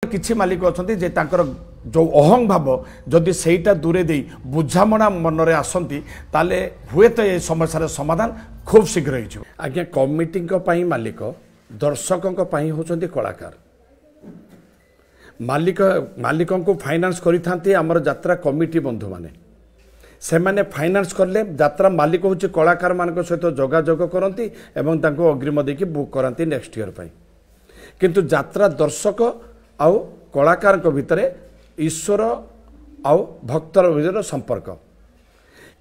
किछि मालिक अछंती जे तांकर जो अहंग भाव जदि सेटा दूरे दे बुझामणा मनरे आसंती ताले हुए तो ये समस्या समाधान खूब शीघ्र हो आज्ञा कमिटी मालिक दर्शकों होचंती कलाकार मालिक मालिकों को फाइनान्स करि आमर यात्रा कमिटी बंधु माने से माने फाइनान्स करले यात्रा मालिक होची कलाकार मान सहित जोगाजोग करती एवं तांको अग्रिम देकी बुक करती नेक्स्ट ईयर पई किंतु यात्रा दर्शक आउ कलाकार भितर ईश्वर आउ भक्तर भीतर संपर्क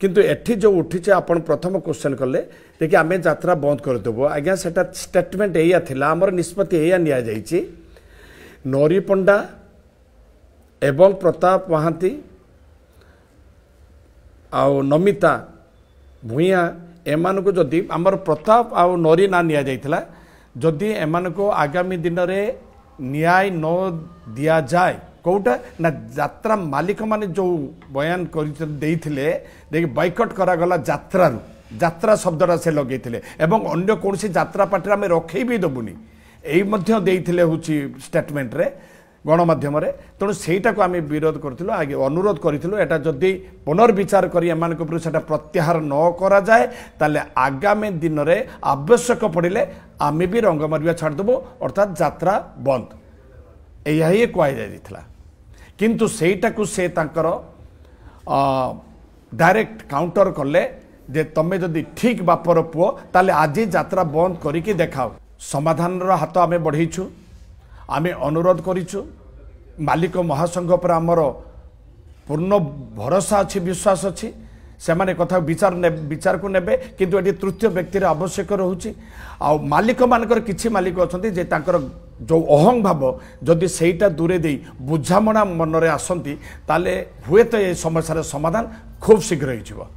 किंतु एठी जो उठी आपण प्रथम क्वेश्चन कले देखिए आम यात्रा बंद करदेबू आज्ञा सेटा स्टेटमेंट एया थिला हमर निष्पत्ति एया निया जाइछि नौरी पंडा एवं प्रताप महांती आउ नमिता भूया एमान को जदि आमर प्रताप आउ नौरी ना निया जाइथिला जदि एमान को आगामी दिन रे न्याय न दिया जाए कौटा ना यात्रा मालिक माने जो बयान करथिले देखि बाइकट करागला यात्रा शब्दटा से लगेइथिले एवं अन्य कोनसी यात्रा पार्टी आम रखै भी दबुनी एई मध्य देइथिले हुची स्टेटमेंट रे गणमाध्यम तेणु सेटा को आम विरोध करथिलु आगे अनुरोध करथिलु एटा जदि पुनर्विचार करी एमानक ऊपर सेटा प्रत्याहार न करा जाए ताले आगामी दिन रे आवश्यक पड़िले आम भी रंग मारिया छाड़ देबो अर्थात यात्रा बंद एया ही कह जाइथिला किंतु सेटा को से तांकर डायरेक्ट काउंटर कले जे तमे जदि ठीक बापर पुओ ताले आज यात्रा बंद करिके देखाओ समाधान रो हाथ आमे बढ़ेइछु आमे अनुरोध करिछु मालिक महासंघ पर आमर पूर्ण भरोसा अच्छी विश्वास अच्छी से माने कथा विचार को नेबे किंतु एटी तृतीय व्यक्ति आवश्यक रहुची आ मालिक मानकर किछि मालिक अछंती जे तांकर जो अहंग भाव जदि सेटा दूरे दे बुझामणा मनरे आसंती ताले हुए तो ये समस्या समाधान खूब शीघ्र हो